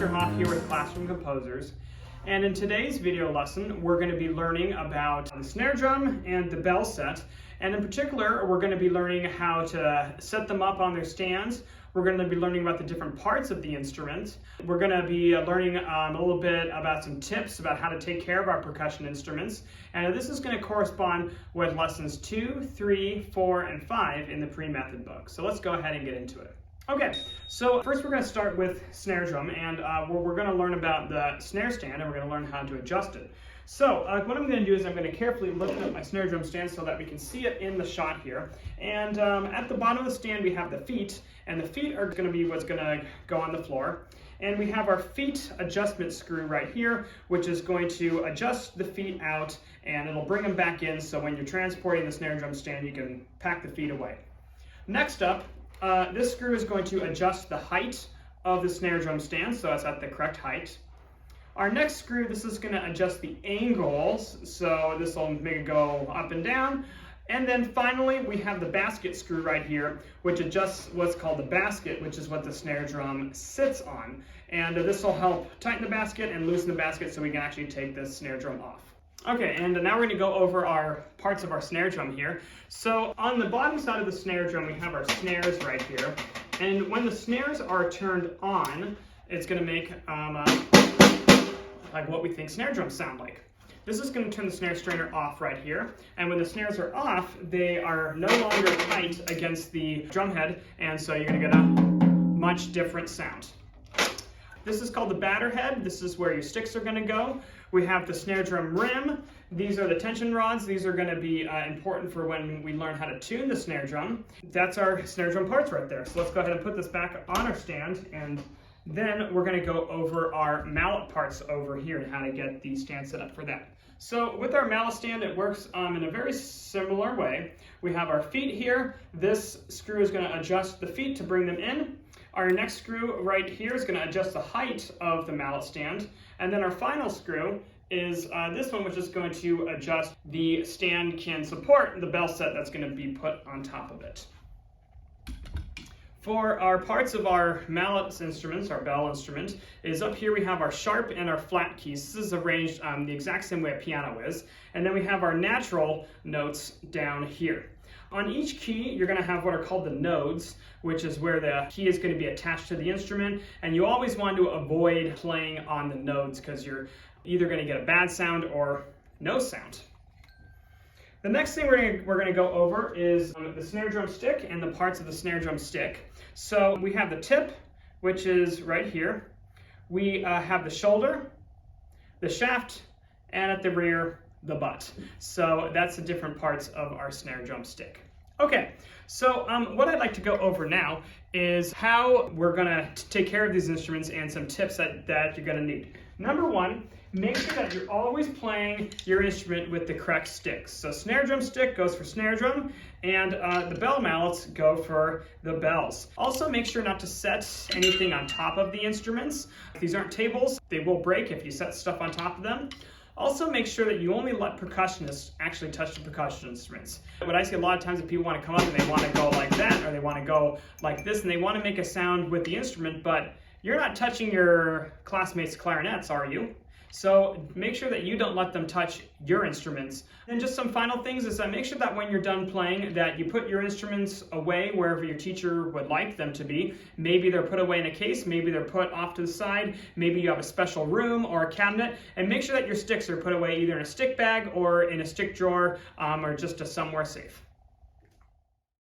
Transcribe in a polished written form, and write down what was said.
Mr. Hoff here with Classroom Composers, and in today's video lesson we're going to be learning about the snare drum and the bell set, and in particular we're going to be learning how to set them up on their stands. We're going to be learning about the different parts of the instrument. We're going to be learning a little bit about some tips about how to take care of our percussion instruments, and this is going to correspond with lessons 2, 3, 4, and 5 in the pre-method book. So let's go ahead and get into it. Okay, so first we're going to start with snare drum, and we're going to learn about the snare stand, and we're going to learn how to adjust it. So what I'm going to do is I'm going to carefully lift up my snare drum stand so that we can see it in the shot here. And at the bottom of the stand we have the feet, and the feet are going to be what's going to go on the floor. And we have our feet adjustment screw right here, which is going to adjust the feet out, and it'll bring them back in, so when you're transporting the snare drum stand you can pack the feet away. Next up, this screw is going to adjust the height of the snare drum stand, so it's at the correct height. Our next screw, this is going to adjust the angles, so this will make it go up and down. And then finally, we have the basket screw right here, which adjusts what's called the basket, which is what the snare drum sits on. And this will help tighten the basket and loosen the basket so we can actually take this snare drum off. Okay, and now we're going to go over our parts of our snare drum here. So on the bottom side of the snare drum, we have our snares right here. And when the snares are turned on, it's going to make like what we think snare drums sound like. This is going to turn the snare strainer off right here, and when the snares are off, they are no longer tight against the drum head, and so you're going to get a much different sound. This is called the batter head. This is where your sticks are going to go. We have the snare drum rim. These are the tension rods. These are going to be important for when we learn how to tune the snare drum. That's our snare drum parts right there. So let's go ahead and put this back on our stand, and then we're going to go over our mallet parts over here and how to get the stand set up for that. So with our mallet stand, it works in a very similar way. We have our feet here. This screw is going to adjust the feet to bring them in. Our next screw right here is going to adjust the height of the mallet stand. And then our final screw is this one, which is going to adjust the stand can support the bell set that's going to be put on top of it. For our parts of our mallet instruments, our bell instrument, is up here we have our sharp and our flat keys. This is arranged the exact same way a piano is. And then we have our natural notes down here. On each key, you're going to have what are called the nodes, which is where the key is going to be attached to the instrument. And you always want to avoid playing on the nodes because you're either going to get a bad sound or no sound. The next thing we're going to go over is the snare drum stick and the parts of the snare drum stick. So we have the tip, which is right here. We have the shoulder, the shaft, and at the rear, the butt. So that's the different parts of our snare drum stick. Okay, so what I'd like to go over now is how we're going to take care of these instruments and some tips that you're going to need. Number one, make sure that you're always playing your instrument with the correct sticks. So snare drum stick goes for snare drum, and the bell mallets go for the bells. Also make sure not to set anything on top of the instruments. If these aren't tables, they will break if you set stuff on top of them. Also make sure that you only let percussionists actually touch the percussion instruments. What I see a lot of times is people want to come up and they want to go like that, or they want to go like this, and they want to make a sound with the instrument, but you're not touching your classmates' clarinets, are you? So make sure that you don't let them touch your instruments. And just some final things is that make sure that when you're done playing that you put your instruments away wherever your teacher would like them to be. Maybe they're put away in a case, maybe they're put off to the side, maybe you have a special room or a cabinet, and make sure that your sticks are put away either in a stick bag or in a stick drawer or just somewhere safe.